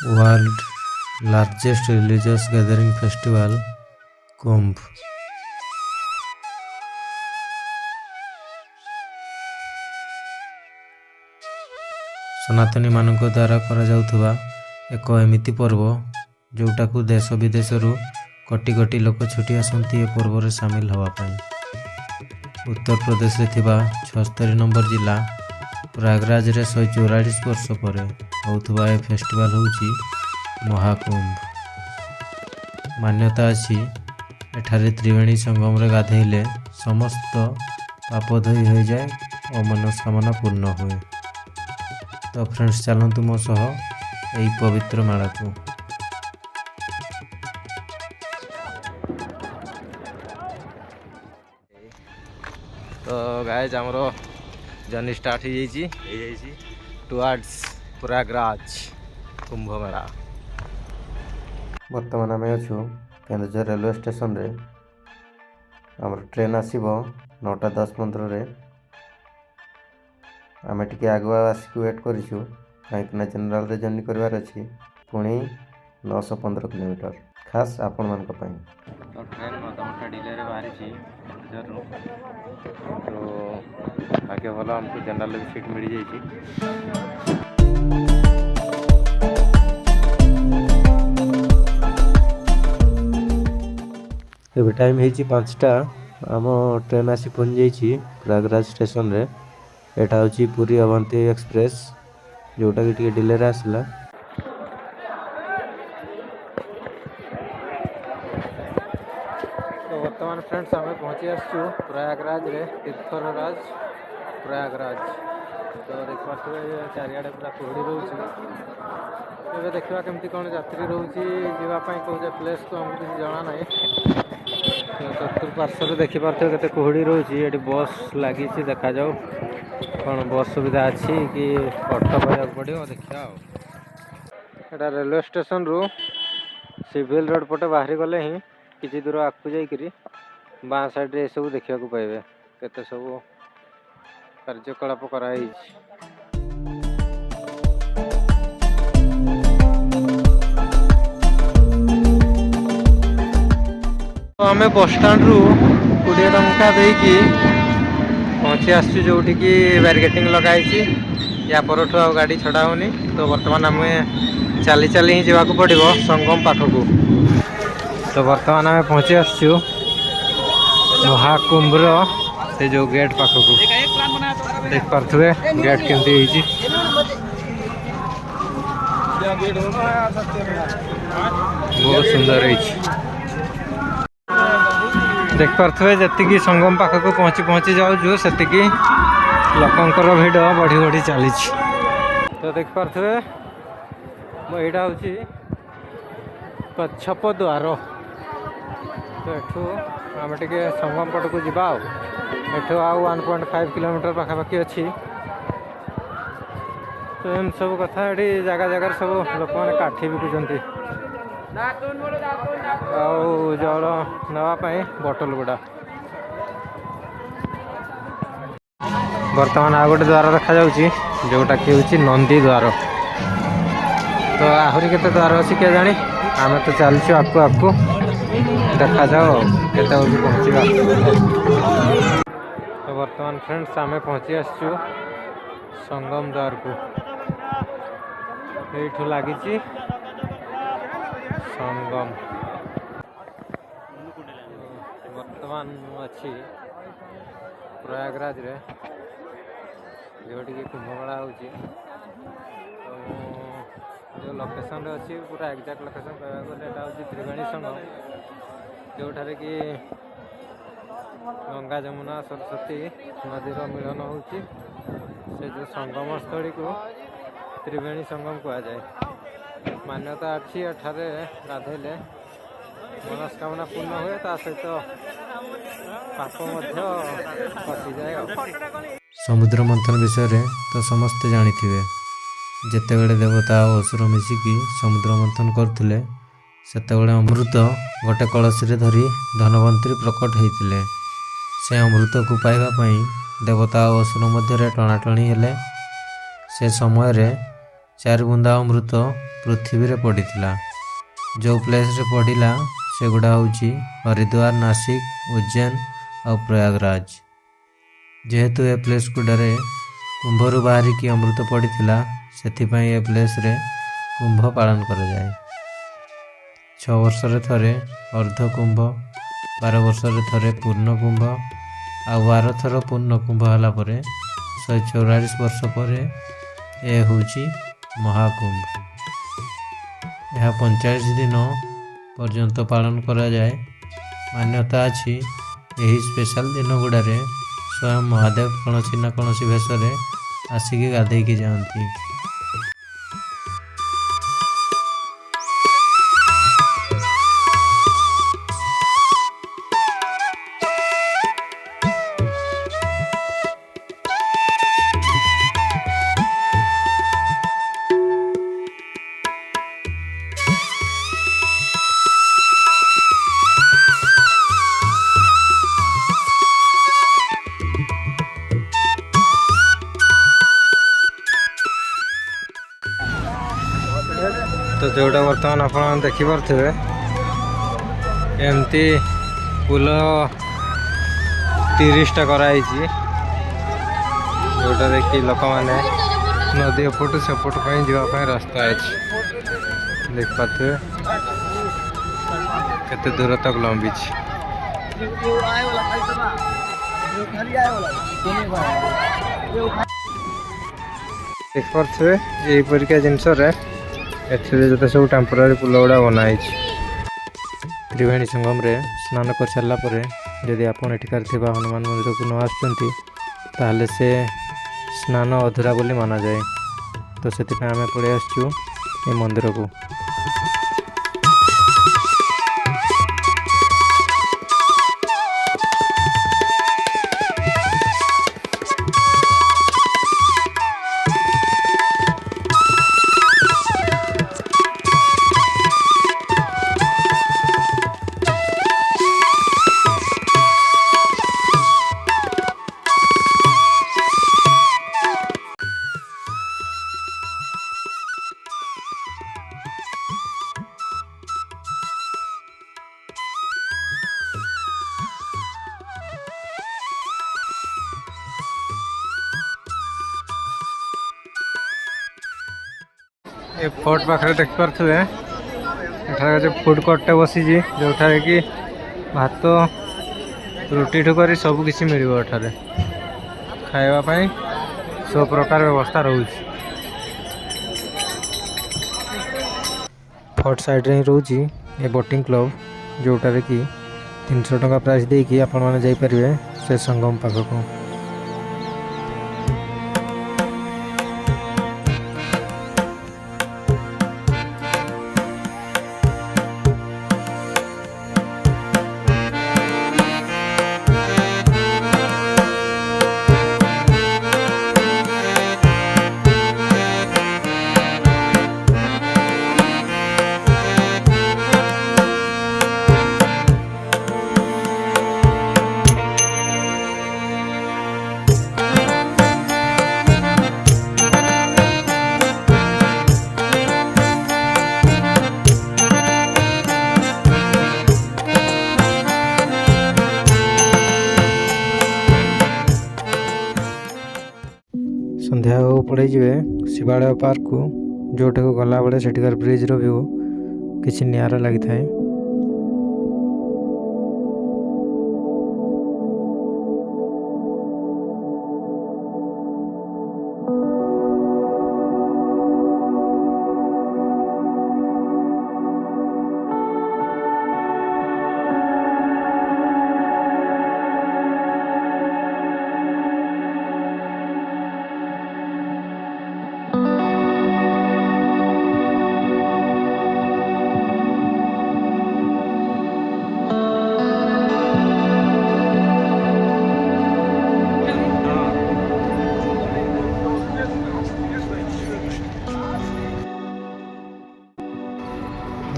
World largest religious gathering festival Kumbh. सनातनी मानक द्वारा करा जाउथुबा एक एमिति पर्व जोटाकू देश विदेशरू कोटी कोटी लोक छुटी आसती ए पर्व में सामिल हवा पाई। उत्तर प्रदेश रे थिबा 76 नंबर जिला प्रयागराज रे 144 वर्ष पर होउथुबा ए फेस्टिवल होउची महाकुंभ। मान्यता अछि एठारे त्रिवेणी संगम रे गाधेइले समस्त पाप धोई हो जाए और मनोकामना पूर्ण हुए। तो फ्रेंड्स चलतु मो सह यही पवित्र मेला को। तो गाइज आमर जर्नी स्टार्ट हो जाइए टुवर्ड्स प्रयागराज कुंभ मेला। बर्तमान आम अच्छु केन्दुझर रेलवे स्टेशन रे। आमर ट्रेन आसब 9:10-15 आम टे आगुआ आसिक वेट करूँ कहीं जेनराल रे जर्नी करार अच्छी पुणी 915 किलोमीटर खास आपण मान। तो ट्रेन अधघंटा डिले बाहरी तो भाग्य भल आमको जनरल भी सीट मिल जाइए। एवं टाइम है 5टा आम ट्रेन आसी पहुँच जाइए प्रयागराज स्टेशन रे। एटा हूँ पुरी अवंती एक्सप्रेस जोटा कि डिले रे आसला। तो वर्तमान फ्रेंड्स आम पहुँची आसु प्रयागराज रे तीर्थराज प्रयागराज। तो देखा चारिआडे पूरा कुहड़ी रोचे। देखा केमती कौन यात्री रोचे जावाई कौन प्लेस को हमको किसी जना ना। चतुर्पार्श्व देखिपे के कुहड़ी रोचे। ये बस लगी देखा जाऊ कौन बस सुविधा अच्छी कि ऑटो पाया पड़ो देखा। एटा रेलवे स्टेशन रु सिविल रोड पटे बाहरी गले ही किसी दूर आगू जाकि बाँ साइड रे सब देखा पाइबे केते सब कार्यकलाप कराई। तो आम बस स्टाण्ड रु 20 टंका देकी पहुँची आसु जो बैरिकेटिंग लगाई। या परठू आ गाड़ी छड़ा होनी। तो बर्तमान आम चली चली ही जावाक पड़ो संगम पाखक। तो बर्तमान आम पहुँची आसु महाकुंभ से जो गेट पाखक देख पारे गेट केमती बहुत सुंदर है। देख पारे जी संगम पाखक पहुँची पहुँची जाऊँ से लोकंर भिड़ बढ़ी बढ़ी चली। तो देख पारे यहाँ हूँ कच्छप द्वार। तो एठू आम टे संगम पट को जा एठू आउ 1.5 किलोमीटर पाखापाखि अच्छी। तो एम सब कथा ये जगह जगह सब लोक मैंने काठी बिकुंट जल नापी बोतल गुड़ा। बर्तमान आ गोटे द्वार देखा जोटा कि हूँ नंदी द्वार। तो आहरी केते द्वार अच्छी क्या जानी आम तो चलचु आपको आपको देखा जाओ केते पहुँचा। तो बर्तमान फ्रेंड्स आम पहुँची आसचु संगम द्वार को। ये लगी संगम। वर्तमान अच्छी प्रयागराज रे जोटी कुंभ मेला हो। जो लोकेशन अच्छी पूरा एक्जाक्ट लोकेशन कहवा गले हूँ त्रिवेणी संगम जोठारे कि गंगा जमुना सरस्वती नदी मिलन हो। जो संगम स्थली को त्रिवेणी संगम कहुए। मान्यता अच्छी एठारे गाधेले मनस्कामना पूर्ण हुए ता सहित पाप खसी जाए। समुद्र मंथन विषय तो समस्ते जानी जेतेबेले देवता और असुर मिसिकी समुद्र मंथन करथिले सेतेबेले अमृत गोटे कलश रे धरी धनवंतरी प्रकट होइतिले। से अमृत को पाइबा पई देवता और असुर मध्य टणाटणी हेले। से समय रे चार बुंदा अमृत पृथ्वी रे पड़ीथिला। जो प्लेस रे पड़ीला सेगुड़ा होची हरिद्वार, नासिक, उज्जैन और प्रयागराज। जेहेतु a place गुड़ारे कुंभरू बाहरिकी Amrit पड़ीथिला सेथिपाई a place रे कुंभ पालन करा जाए। 6 वर्ष रे थरे अर्ध कुंभ, 12 वर्ष रे थरे पूर्ण कुंभ आ 12 थर पूर्ण कुंभ हला परे 144 वर्ष परे ए होची महाकुंभ। यह 45 दिन पर्यंत पालन करा जाए। मान्यता अछि यही स्पेशल दिन गुड़ारे स्वयं महादेव कौनसी ना कौनसी भेषरे आसिकी गाधेकी जाती। तो जोटा बर्तमान आप देखिपे एमती पुल 30टा कराई जोटा देखी लोक मैंने नदी एपटू सेपट जावाई रास्ता अच्छी देख पारे केते दूर तक लंबी देख पारे यहीपरिका जिनस जो सब टेम्पोरारी पुल गुड़ा बनाई। त्रिवेणी संगम रे स्नान कर सारा जदि आपन एठिकार थिबा हनुमान मंदिर को न आसुचंती ताहले से स्नान अधूरा बोली माना जाए। तो से आम पड़े आसचु ए मंदिर को। ये फोर्ट पाखे देख पारे एठार जो फूड कोर्टे बसी जो कि भात रुटी ठू कर सबकि मिल एठार खावाई सब प्रकार व्यवस्था रोचे। फोर्ट साइड रे रोची ये बोटिंग क्लब जोटार कि 300 टंका प्राइस देकी आपण मैंने जाइपारे से संगम पाखक। संध्या पड़े शिवालय पार्क को जोटा को गला बेले सेठिकार ब्रिज रो व्यू किसी नियारा लगी थाए।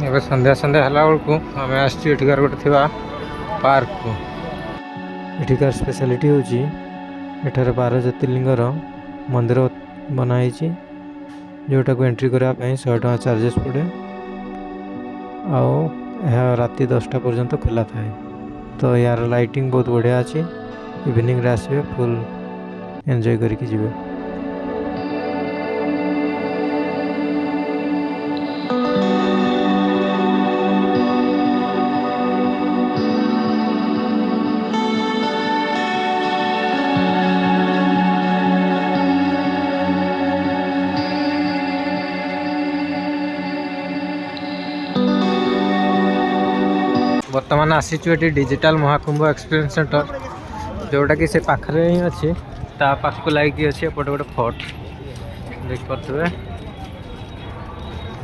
एवं संध्या संध्या हला बेलू आम आठिकार गोटे पार्क को। एठिकार स्पेशलिटी हूँ एठार 12 ज्योतिर्लिंगर मंदिर बनाई जोटा को एंट्री करने 100 टका चार्जेस पड़े। आ राति 10टा पर्यंत खुला थाए। तो यार लाइटिंग बहुत बढ़िया अच्छी। इवनिंग रे आसबे फुल एंजॉय करके जीवे। बर्तमान आसीचु ये डिजिटल महाकुंभ एक्सपीरियंस सेंटर जोटा कि से पाखरे ही अच्छी ता पाखक लगी अच्छी एपटे गोटे फोर्ट देख पारे।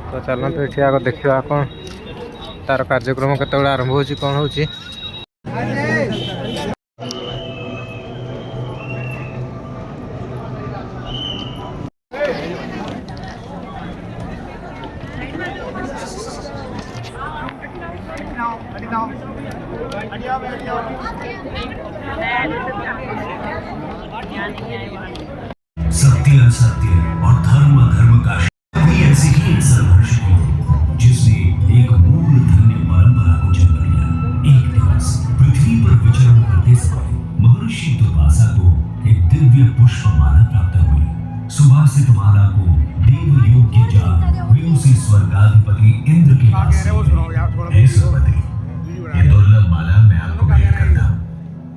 तो चलते ये आग देखा कौन तार कार्यक्रम केत आरंभ हो कौन हो। सत्य असत्य और धर्म अधर्म का कभी ऐसी ही एक संघर्ष हुई जिसने एक मूल धन्य परंपरा को जन्म दिया। एक दिवस पृथ्वी पर विचरण करते समय महर्षि दुर्वासा को एक दिव्य पुष्पमाला प्राप्त हुई। सुवासित माला को देव योग्य जान वे उसी स्वर्गाधिपति इंद्र के पास हे सुरपति, ये दुर्लभ माला मैं आपको भेंट करता हूँ।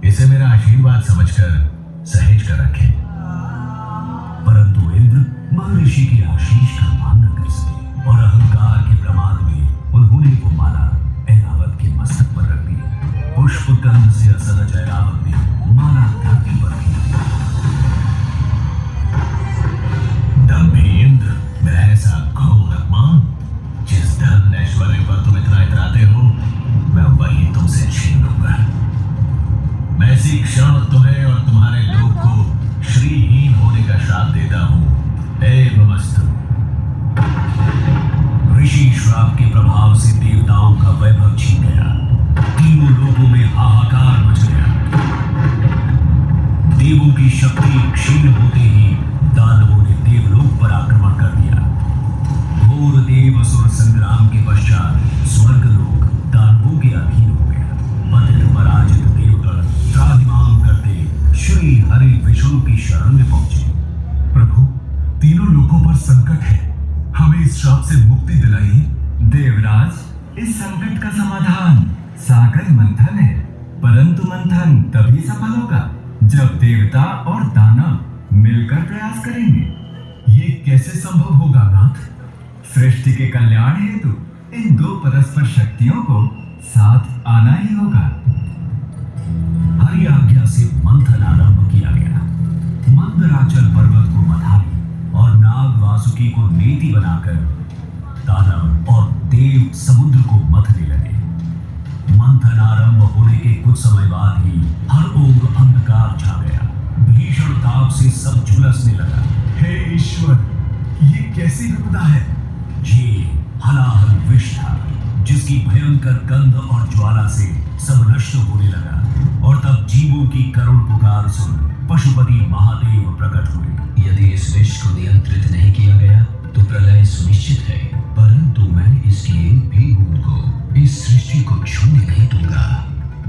इसे मेरा आशीर्वाद समझकर सहेज कर रखें। परंतु इंद्र महर्षि की आशीष का मान न कर सके और अहंकार के प्रमाद में उन्होंने वो माला ऐरावत के मस्तक पर रख दी। पुष्प गंध से असलज ऐरावत ने माला धरती पर रखी। दम्भी इंद्र, मेरा ऐसा घोर अपमान, जिस धन ऐश्वर्य पर तुम इतना इतराते हो, मैं वही तुमसे छीन लूंगा। मैं इसी क्षण तुम्हें और तुम्हारे लोग को श्रीहीन होने का श्राप देता हूं। एवमस्तु। ऋषि श्राप के प्रभाव से देवताओं का वैभव छीन गया। तीनों लोगों में हाहाकार मच गया। देवों की शक्ति क्षीण होते ही दानवों ने देवलोक पर आक्रमण कर दिया। घोर देव असुर संग्राम के पश्चात स्वर्गलोक दानवों के अधीन हो गया। पतित पराजित देवगण त्राहिमाम करते श्री हरि विष्णु की शरण में पहुंचे। प्रभु, तीनों लोगों पर संकट है, हमें इस श्राप से मुक्ति दिलाइए। देवराज, इस संकट का समाधान सागर मंथन है, परंतु मंथन तभी सफल होगा जब देवता और दानव मिलकर प्रयास करेंगे। ये कैसे संभव होगा नाथ? सृष्टि के कल्याण हेतु इन दो परस्पर शक्तियों को साथ आना ही होगा। हरि आज्ञा से मंथन आरंभ किया गया। मंदराचल पर्वत को मधाई और नाग वासुकी को नेति बनाकर दानव और देव समुद्र को मथने लगे। मंथन आरंभ होने के कुछ समय बाद ही हर ओर अंधकार छा गया। भीषण ताप से सब झुलसने लगा। हे ईश्वर, ये कैसी विपदा है? ये हलाहल विष था जिसकी भयंकर गंध और ज्वाला से सब नष्ट होने लगा। और तब जीवों की करुण पुकार सुन पशुपति महादेव प्रकट हुए। यदि इस विष को नियंत्रित नहीं किया गया तो प्रलय सुनिश्चित है, परंतु मैं इसकी एक भी बूंद को इस सृष्टि को छूने नहीं दूंगा।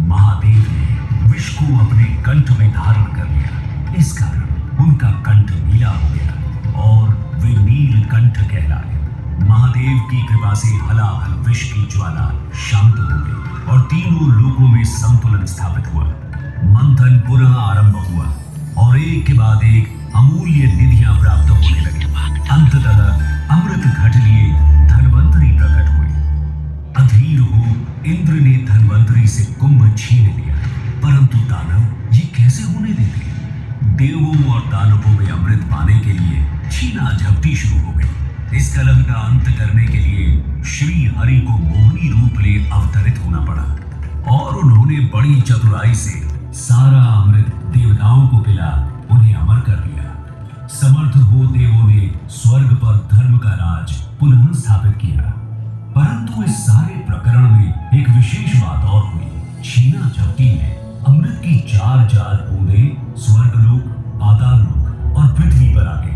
महादेव ने विष को अपने कंठ में धारण कर लिया। इस कारण उनका कंठ नीला हो गया और वे नीलकंठ कहलाए। महादेव की कृपा से हलाहल विष की ज्वाला शांत हो गई और तीनों लोगों में संतुलन स्थापित हुआ। मंथन पुनः आरंभ हुआ और एक के बाद एक अमूल्य निधियां प्राप्त होने लगी। अंततः अमृत घट लिए धन्वंतरी प्रकट हुए। अधीर हो इंद्र ने धन्वंतरी से कुंभ छीन लिया, परंतु दानव ये कैसे होने देते? देवों और दानवों में अमृत पाने के लिए छीना झपटी शुरू हो गई। इस कलह का अंत करने के लिए श्री हरि को मोहिनी रूप ले अवतरित होना पड़ा और उन्होंने बड़ी चतुराई से सारा अमृत देवताओं को पिला उन्हें अमर कर दिया। समर्थ हो देवों ने स्वर्ग पर धर्म का राज पुनः स्थापित किया। परंतु इस सारे प्रकरण में एक विशेष बात और हुई। छीना झपटी में अमृत की 4 बूंदें स्वर्गलोक, पाताललोक और पृथ्वी पर आ गई।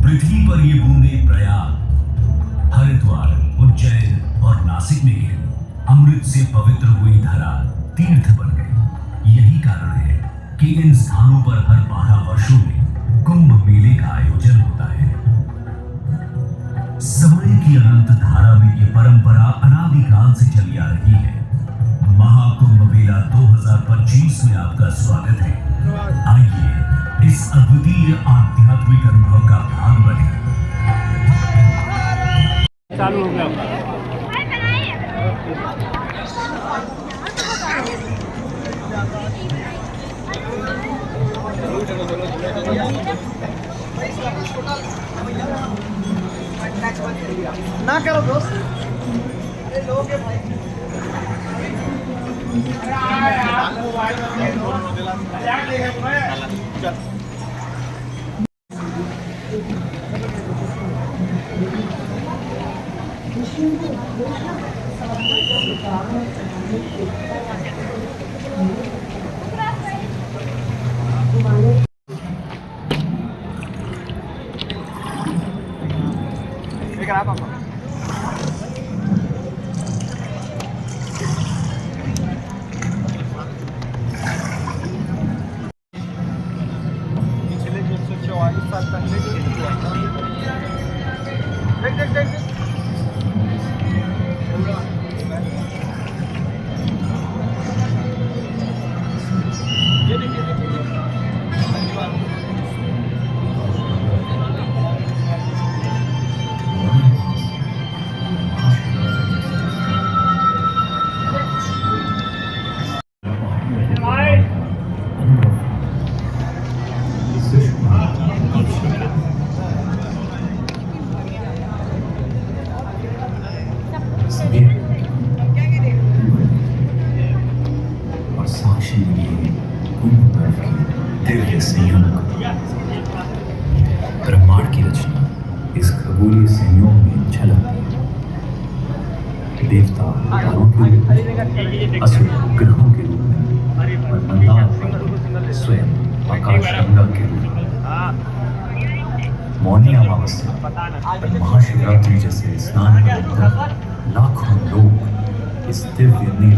पृथ्वी पर ये बूंदें प्रयाग, हरिद्वार, उज्जैन और नासिक में गिरी। अमृत से पवित्र हुई धरा तीर्थ बन गई। यही कारण है कि इन स्थानों पर हर 12 वर्षों में कुंभ मेले का आयोजन होता है। समय की अनंत धारा में ये परंपरा अनादिकाल से चली आ रही है। महाकुंभ मेला 2025 में आपका स्वागत है। आइए इस अद्वितीय आध्यात्मिक अनुभव का भाग बने। चालू हो गया। ना करो दोस्त, ये लोग है भाई। पिछले 144 साल पहले जो हुआ था। देख ये देखिए और साक्षी ये कुंभ पर्व की दिव्य संयोग, ब्रह्मांड की रचना इस खगोलीय संयोग में झलकती है। देवता तारों के रूप में, असुर ग्रहों के रूप में और मंदार स्वयं आकाशगंगा के रूप में। मौनी अमावस्या और महाशिवरात्रि जैसे स्नान के दिन लाखों लोग इस दिव्य नील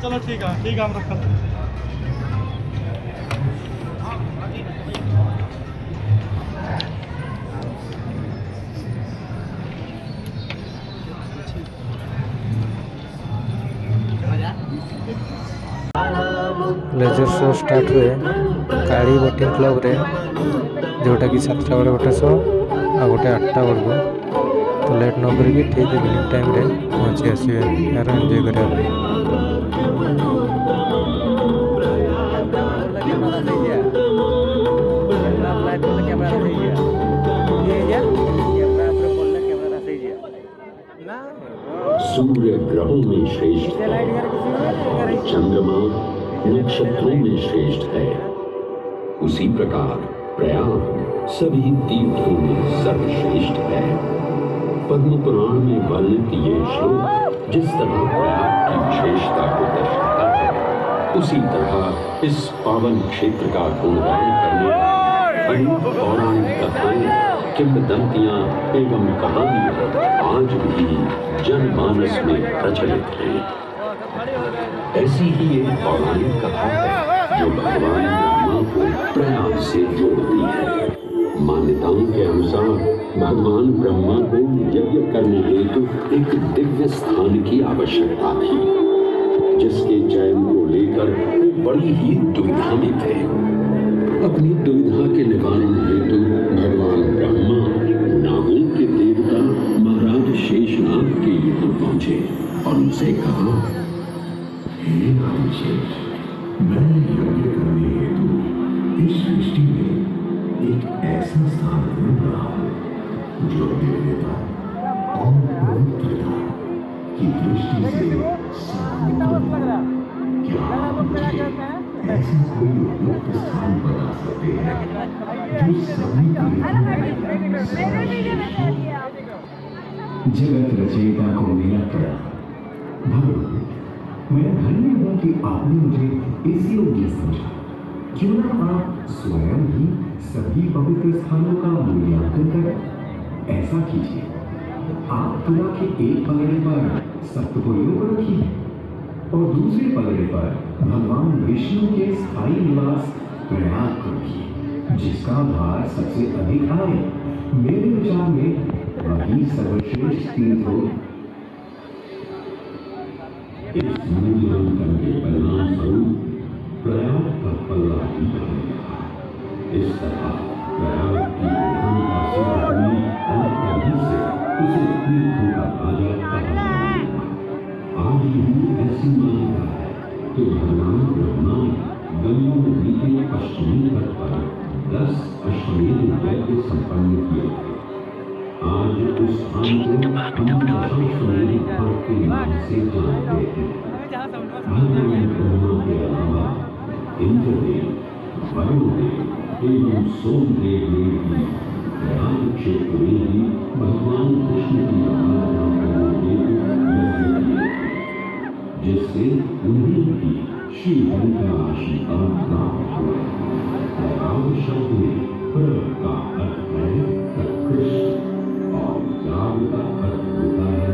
चलो ठीक है हम रखते हैं। लेजर शो स्टार्ट हुए काली बोटिंग क्लब रे, जोटा कि 7टा बेले गोटे शो आ गोटे 8टा बेलू। तो लेट न करिकी ठीक इवनिंग टाइम रे पहुँची आसवे यार एंजॉय करने। सूर्य ग्रहों में श्रेष्ठ है, चंद्रमा नक्षत्रों में श्रेष्ठ है। उसी प्रकार प्रयाग सभी तीर्थों में सर्वश्रेष्ठ है। पद्म पुराण में वर्णित ये श्लोक जिस तरह प्रयाग की विशेषता को दर्शाता है, उसी तरह इस पावन क्षेत्र का गुणगान करने अनेक पौराणिक कथाएं, किंवदंतियां एवं कहानियां आज भी जनमानस में प्रचलित हैं। ऐसी ही एक पौराणिक कथा है जो भगवान ब्रह्मा को प्रयाग से जोड़ती है। मान्यताओं के अनुसार भगवान ब्रह्मा को यज्ञ करने हेतु एक दिव्य स्थान की आवश्यकता थी, जिसके चयन को लेकर वे बड़ी ही दुविधा में थे। अपनी दुविधा के निवारण हेतु भगवान ब्रह्मा नागों के देवता महाराज शेषनाग के यहाँ पहुंचे और उनसे कहा, हे नागशेष, मैं यज्ञ करने हेतु इस सृष्टि में एक ऐसा स्थान ढूंढ रहा हूं जो दिव्यता और पवित्रता की दृष्टि से सामूहिक। क्या आप मुझे ऐसा कोई उपयुक्त स्थान बता सकते हैं जो सभी तीर्थों में जगत रचयिता को मेरा प्रणाम। भगवान, मैं धन्य हूं कि आपने मुझे इस योग्य समझा। क्यों ना आप स्वयं ही सभी पवित्र स्थानों का मूल्यांकन करें। ऐसा कीजिए, आप तुला के एक पलड़े पर सप्तपुरियों को रखिए और दूसरे पलड़े पर भगवान विष्णु के स्थायी निवास प्रयाग को रखिए, जिसका भार सबसे अधिक आए। मेरे विचार में वही सर्वश्रेष्ठ तीर्थ हो। इस मूल्यांकन के परिणाम स्वरूप प्रयाग का पल्ला भी बढ़ेगा। इस तरह प्रयाग की प्रधानता सिद्ध हुई और तभी से उसे तीर्थों का राजा कहा जाएगा। आज भी ऐसी मान्यता है कि भगवान ब्रह्मा ने गंगा नदी के पश्चिमी तट पर 10 अश्वमेध यज्ञ संपन्न किए थे। आज उस स्थान को हम दशाश्वमेध घाट के नाम से जानते हैं। भगवान ब्रह्मा के अलावा इंद्रदेव, वरुणदेव एवं सोमदेव ने भी प्रयाग क्षेत्र में ही भगवान कृष्ण की आराधना करने के यज्ञ किए थे, जिससे उन्हें भी श्री हरि का आशीर्वाद प्राप्त हुआ। प्रयाग शब्द में प्र का अर्थ है कृष्ण और याग का अर्थ होता है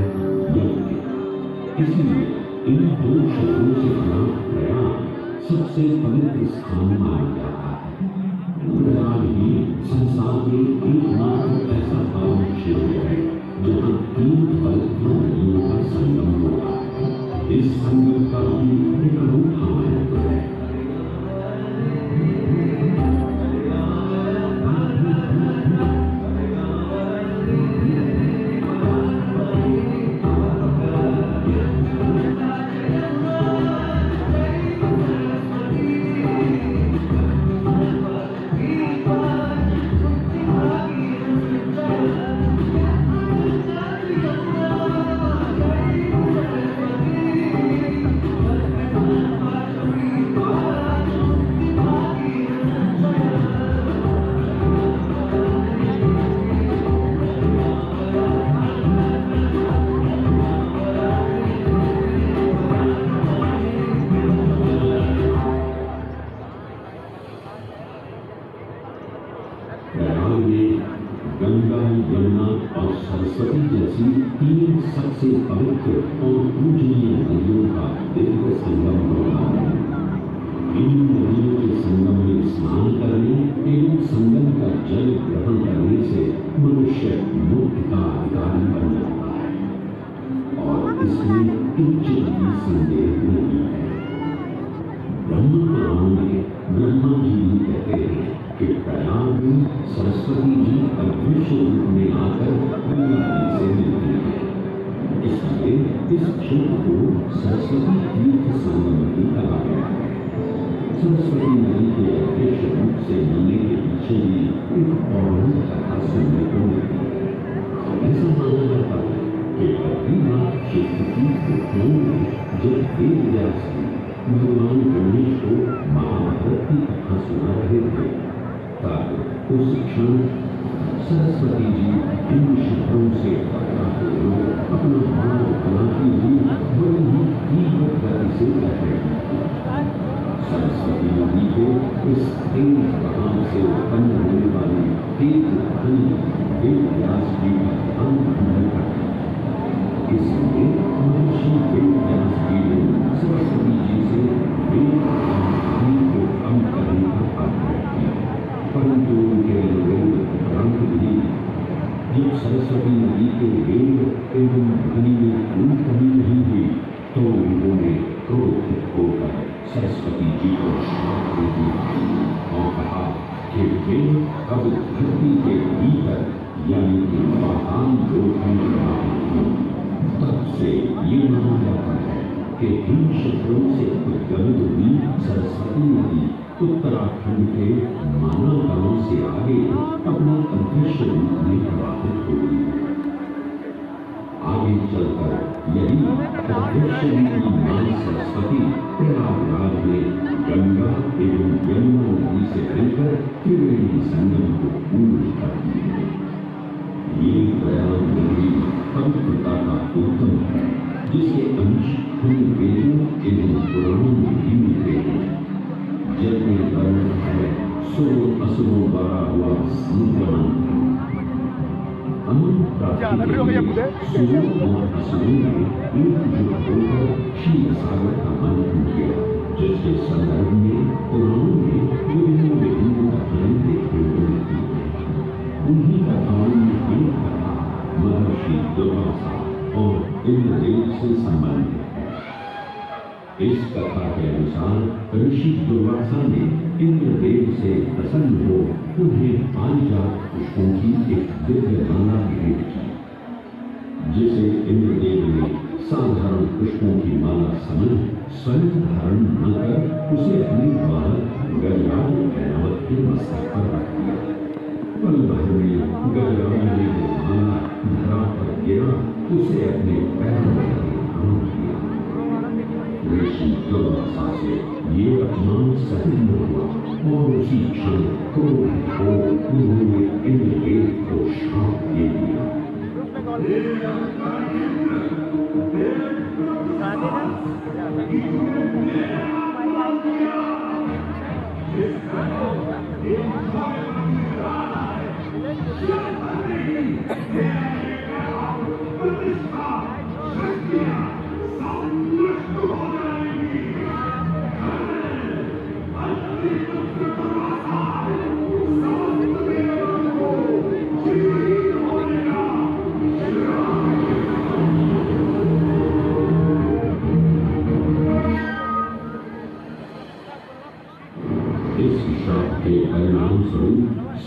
यज्ञ। इसलिए इन दो शब्दों से बना प्रयाग सबसे पवित्र स्थान माना जाता है। प्रयाग ही संसार में एकमात्र ऐसा पावन क्षेत्र है जहाँ 3 पवित्र नदियों का संगम होता है। इस संगम का भी एक अनूठा महत्व है। गंगा, यमुना और सरस्वती जैसी 3 सबसे पवित्र और पूजनीय नदियों का दिव्य संगम होता है। इन नदियों के संगम में स्नान करने एवं संगम का जल ग्रहण करने से मनुष्य मुक्ति का अधिकारी बन जाता है और इसमें किंचित भी संदेह नहीं है। ब्रह्म पुराण में ब्रह्मा जी भी कहते हैं कि प्रयाग में सरस्वती जी अदृश्य रूप में आकर गंगा जी से मिलती है। इसलिए इस क्षेत्र को सरस्वती तीर्थ संगम भी कहा गया है। सरस्वती नदी के अदृश्य रूप से मिलने के पीछे भी एक पौराणिक कथा सुनने को मिलती है। ऐसा माना जाता है कि बद्रीनाथ क्षेत्र की गुफाओं में जब वेद व्यास जी भगवान गणेश को महाभारत की कथा सुना रहे थे, तब उस क्षण सरस्वती जी इन शब्दों से टकराते हुए अपना हाथ बनाती हुई बड़ी ही तीव्र गति से बह रही थी। सरस्वती नदी के इस तेज बहाव से उत्पन्न होने वाली तेज ध्वनि वेद व्यास जी का ध्यान भंग करती। इसलिए महर्षि वेद व्यास जी ने सरस्वती जी से वेद और ध्वनि को कम करने का आग्रह किया, परंतु उनके अनुरोध उपरांत भी जब सरस्वती नदी के वेद एवं ध्वनि में कोई कमी नहीं हुई तो उन्होंने क्रोधित होकर सरस्वती जी को श्राप दे दिया और कहा कि वे अब धरती के भीतर यानी कि पाताल लोक में रहेंगे। तब से ये माना जाता है कि हिम शिखरों से उद्गमित हुई सरस्वती नदी उत्तराखंड के मानव गांव से आगे अपने अदृश्य रूप में प्रवाहित हो गई। आगे चलकर यही अदृश्य रूपी मां सरस्वती प्रयागराज में गंगा एवं यमुना नदी से मिलकर त्रिवेणी संगम को पूर्ण करती है। ये प्रयाग नदी पवित्र जिसके अंश हमें वेदों एवं पुराणों में भी मिलते हैं। जल में वर्ण है सुरों असुरों द्वारा हुआ समुद्र मंथन। अमन प्राप्ति के लिए सुरों और असुरों ने एकजुट होकर क्षीर सागर का मंथन किया, जिसके संदर्भ में पुराणों में विभिन्न कथाएं देखने को मिलती हैं। उन्हीं कथाओं में एक कथा महर्षि दुर्वासा और इंद्रदेव से संबंधित है। इस कथा के अनुसार ऋषि दुर्वासा ने इंद्रदेव से प्रसन्न हो उन्हें पारिजात पुष्पों की एक दिव्य माला भेंट की, जिसे इंद्रदेव ने साधारण पुष्पों की माला समझ स्वयं धारण न कर उसे अपने वाहक गजराज ऐरावत के मस्तक पर रख दिया। पल भर में गजराज ने जो माला धरा पर गिरा उसे अपने पैरों में धारण किया। ऋषि दुर्वासा से ये अपमान सहन न हुआ और उसी क्षण क्रोधित हो उन्होंने इंद्रदेव को श्राप दे दिया।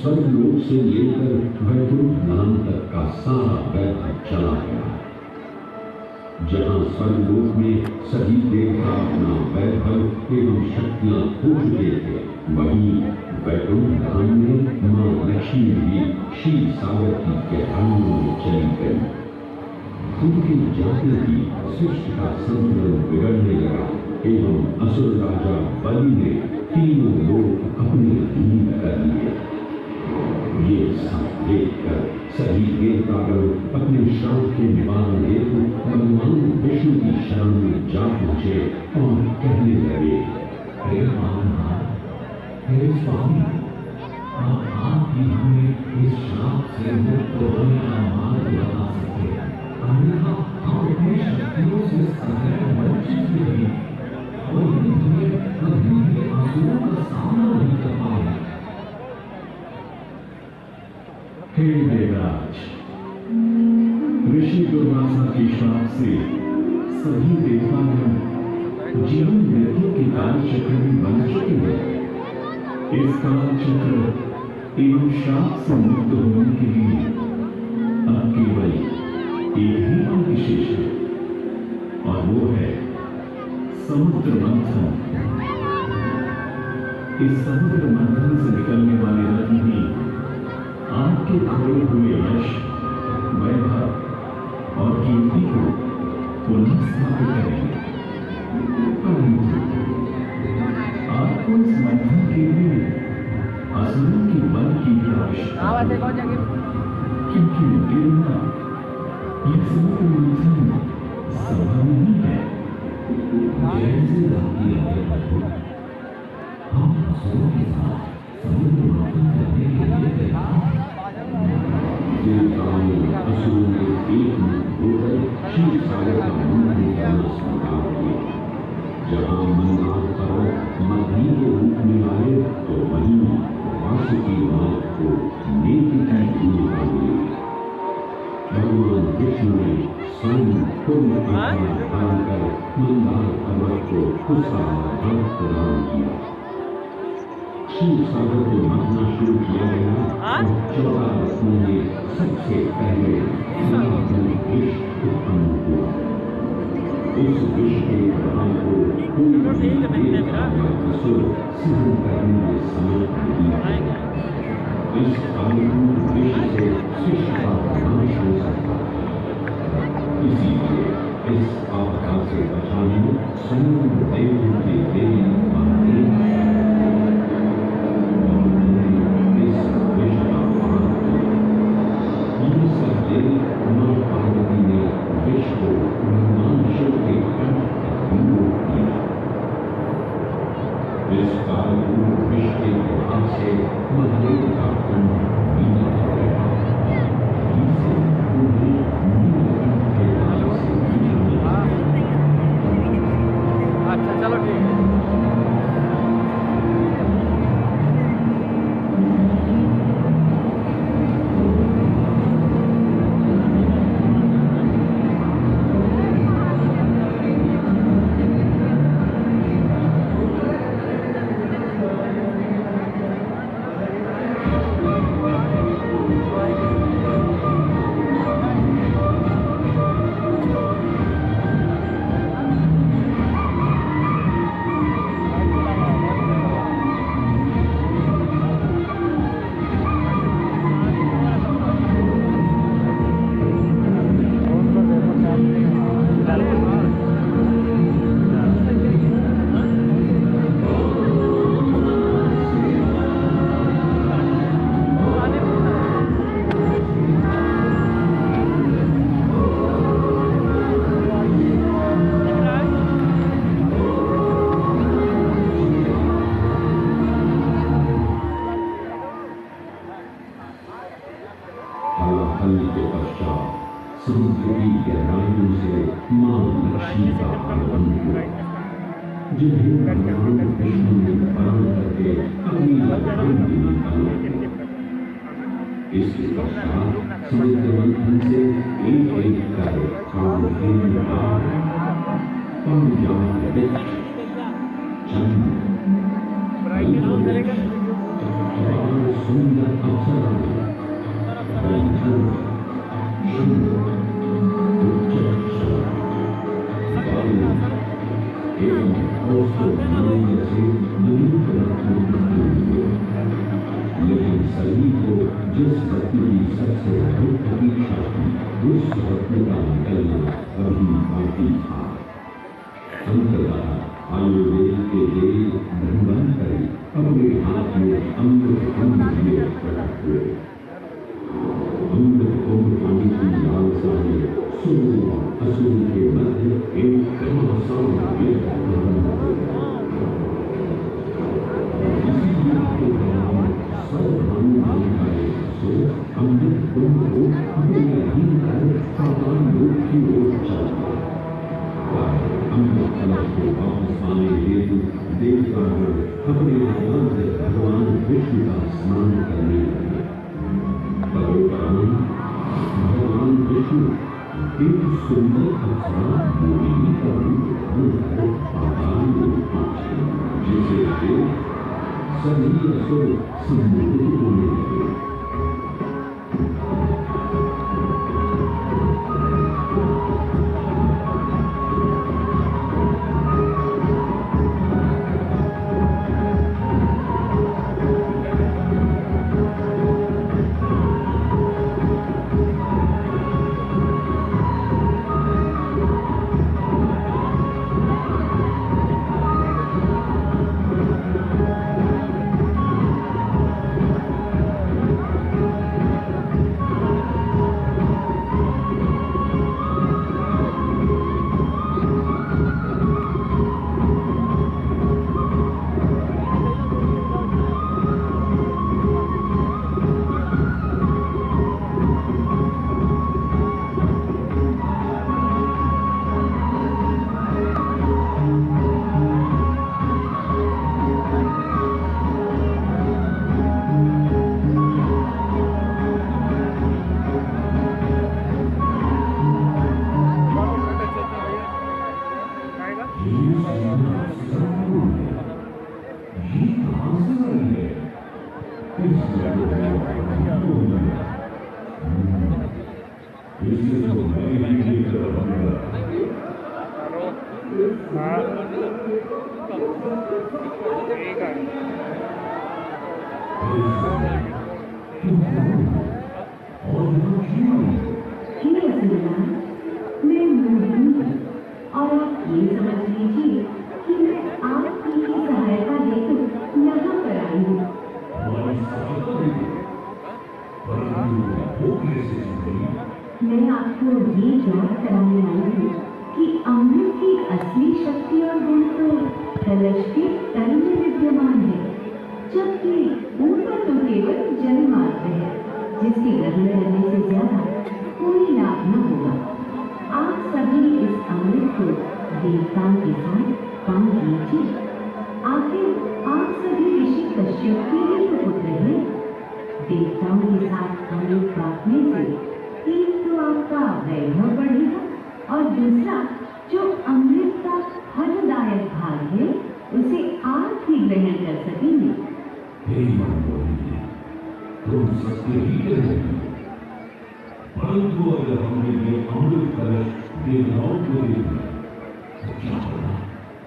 स्वर्गलोक से लेकर वैकुंठ धाम तक का सारा वैभव चला गया। जहां स्वर्गलोक में सभी देवता अपना वैभव एवं शक्तियां खो चुके थे, वहीं वैकुंठ धाम में मां लक्ष्मी भी क्षीर सागर की गहराइयों में चली गई। उनके जाते ही सृष्टि का संतुलन बिगड़ने लगा एवं असुर राजा बलि ने तीनों लोग अपने अधीन कर लिए। ये सब देखकर सभी देवतागण अपने श्राप के निवारण हेतु भगवान विष्णु की शरण में जा पहुंचे और कहने लगे, हे मानव, हे स्वामी, आप ही हमें इस श्राप से मुक्त होने का मार्ग बता सकते हैं। अन्यथा हम अपनी शक्तियों से सदैव वंचित रहेंगे और हमें कभी भी असुरों का सामना नहीं कर पाएंगे। हे देवराज, ऋषि दुर्वासा के श्राप से सभी देवतागण जीवन मृत्यु के काल चक्र में बंध चुके हैं। इस काल चक्र एवं श्राप से मुक्त होने के लिए अब केवल एक ही मार्ग शेष है और वो है समुद्र मंथन। इस समुद्र मंथन से निकलने वाले रत्न ही आपके खोए हुए यश, वैभव और कीर्ति को पुनः स्थापित करेंगे। परंतु आपको इस मंथन के लिए असुरों के बल की भी आवश्यकता है, क्योंकि उनके बिना यह समुद्र मंथन संभव नहीं है। जैसे आपकी आज्ञा हो, हम असुरों के साथ समुद्र मंथन करने के लिए तैयार हैं। देवताओं ने असुरों ने एकमुख होकर क्षीर सागर का मंथन करना स्वीकार किया। जहाँ मंदार पर्वत मधु के रूप में आए तो वहीं वासुकी नाग को नेत्र की भूमिका मिली। भगवान विष्णु ने स्वयं पूर्ण अवतार धारण कर मंदार पर्वत को उसका आधार प्रदान किया। क्षीर सागर को मथना शुरू किया गया और 14 रत्नों में सबसे पहले सनातन विष उत्पन्न हुआ। उस विष के प्रभाव को कोई भी देवता या असुर सहन करने में समर्थ नहीं है। इस कालपूर्ण विष से सृष्टि का विनाश हो सकता है। इसीलिए इस आपदा से बचाने स्वयं देवों के देवी महादेव मां पार्वती ने विष को भगवान हलाहल के पश्चात समुद्र की गहराइयों से मां लक्ष्मी का आगमन हुआ, जिन्हें भगवान विष्णु ने पालन करके अपनी अर्धांगिनी बनाया। इसके पश्चात समुद्र मंथन से एक एक कर कामधेनु नाग, पारिजात वृक्ष, चंद्र, कल्पवृक्ष और सुंदर अप्सराएं, गंधर्व, शंख, उच्चैश्रव, वायु एवं औषधि जैसे अनेक रत्नों बने हुए। लेकिन सभी को जिस रत्न की सबसे अधिक प्रतीक्षा थी, उस रत्न का निकलना अभी बाकी था। अंततः आयुर्वेद के देव धन्वंतरि अपने हाथ में अमृत कुंभ लिए प्रकट हुए। अमृत कुंभ पानी की लालसा में सुर और असुर के मध्य एक घमासान युद्ध प्रारंभ हो गया। इसी युद्ध के दौरान सर्वभानु का एक असुर अमृत कुंभ को अपने अधीन कर पाताल लोक की ओर चला गया। अमृत कलश को वापस पाने हेतु देवतागण अपने हाथों से भगवान विष्णु का स्नान करने लगे। तदुपरांत भगवान विष्णु एक सुंदर अप्सरा मोहिनी का रूप धारण कर पाताल लोक पहुंचे, जिसे देख सभी असुर सम्मोहित होने लगे। मैं आपको ये याद कराने आई हूँ कि अमृत की असली शक्ति और गुण तो कलश के तल में विद्यमान है, जबकि ऊपर तो केवल जल मात्र है, जिसके ग्रहण करने से ज्यादा कोई लाभ न होगा। आप सभी इस अमृत को देवताओं के साथ पान लीजिए। आखिर आप सभी ऋषि कश्यप के ही तो पुत्र हैं। देवताओं के साथ अमृत बांटने से एक तो आपका वैभव बढ़ेगा और दूसरा जो अमृत का फलदायक भाग है उसे आप ही ग्रहण कर सकेंगे। हे मनमोहनी, तुम सत्य ही कह रही हो, परंतु अगर हमने ये अमृत कलश देवताओं को दे दिया तो क्या होगा?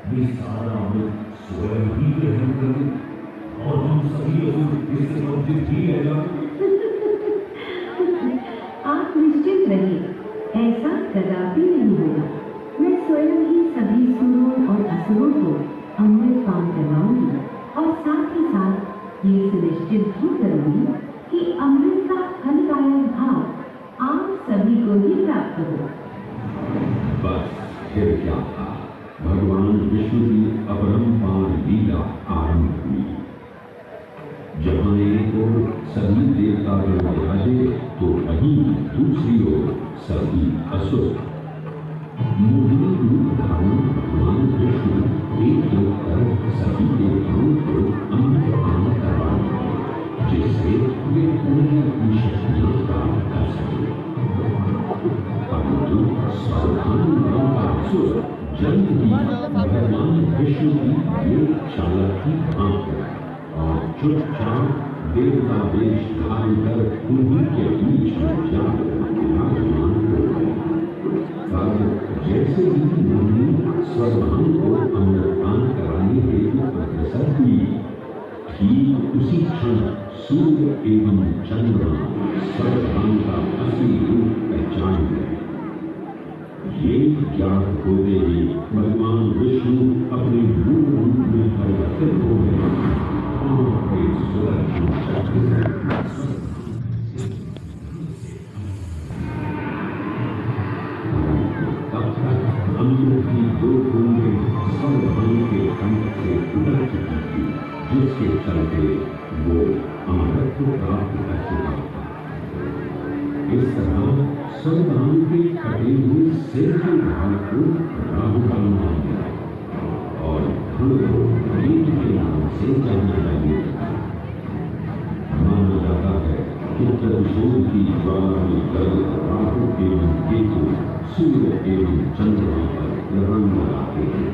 वे सारा अमृत स्वयं ही ग्रहण करें और हम सभी असुर इससे वंचित ही रह जाएंगे। आप निश्चित रहिए, ऐसा कदापि नहीं होगा। मैं स्वयं ही सभी सुरों और असुरों को अमृत पान करवाऊंगी और साथ ही साथ ये सुनिश्चित भी करूंगी कि अमृत का फलदायक भाग आप सभी को ही प्राप्त हो। बस फिर क्या था, भगवान विष्णु की अपरंपार लीला आरंभ हुई। जहाँ एक ओर सभी देवता विराजे तो वहीं असुर मोहिनी रूप धारण भगवान विष्णु एक कर सभी देवताओं को अमृत पान करवाए जिससे वे पूरी अपनी शक्तियां प्राप्त कर सके। परंतु सावधान नाम का असुर जल्द ही भगवान विष्णु की ये चालाकी भांप और चुपचाप देवता वेश धारण कर उन्हीं के बीच में जाकर विराजमान हो गए। तब जैसे ही मोहिनी स्वभान को अमृतपान कराने हेतु अग्रसर हुई, ठीक उसी क्षण सूर्य एवं चंद्रमा स्वभान का असली रूप पहचान गए। ये ज्ञात होते ही भगवान विष्णु अपने मूल रूप में परिवर्तित हो गए और एक सुदर्शन चक्र से अमृत की दो बूंदें स्वभान के कंठ से उतर चुकी थी, जिसके चलते वो अमृत प्राप्त कर चुका था। इस तरह स्वभान के कटे हुए सिर के भाग को राहु का नाम मिला और धन को कीट के नाम से जाना लगे। माना जाता है कि त्रिशूल की ज्वाला में जल राहु एवं केतु सूर्य एवं चंद्रमा पर ग्रहण लगाते हैं।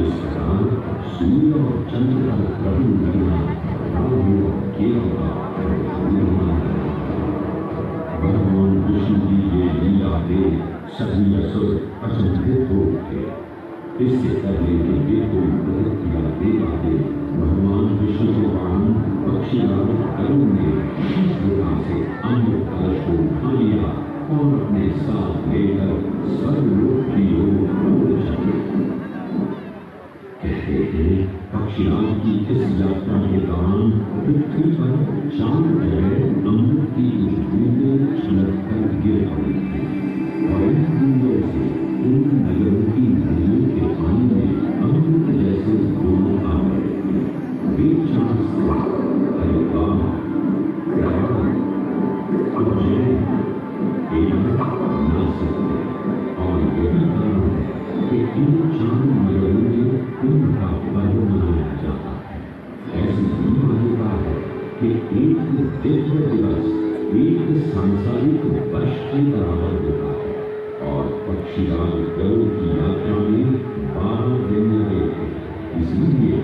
इस प्रकार सूर्य और चंद्र पर ग्रहण लगना राहु और केतु का भगवान विष्णु की ये लीला देख सभी असुर अचंभित हो उठे। इससे पहले कि वे कोई प्रतिक्रिया दे पाते, भगवान विष्णु के वाहन पक्षीराज गरुड़ ने शीघ्रता से अमृत कलश को उठा लिया और अपने साथ लेकर स्वर्गलोक की ओर उड़ चले। कहते हैं पक्षीराज की इस यात्रा के दौरान पृथ्वी पर चांद जगह अमृत की कुछ बूंदें छलक कर गिर पड़ी थी और इन बूंदों से उन नगरों की नदियों के पानी में अमृत जैसे गुण आ गए। वे चार स्थान हरिद्वार, प्रयाग, उज्जैन एवं नासिक और यही कारण है कि इन चार नगरों में कुंभ का पर्व मनाया जाता है। ऐसी भी मान्यता है कि एक दिव्य दिवस एक सांसारिक वर्ष के बराबर होता है और पक्षीराज गरुड़ की यात्रा में 12 दिन लगे थे। इसीलिए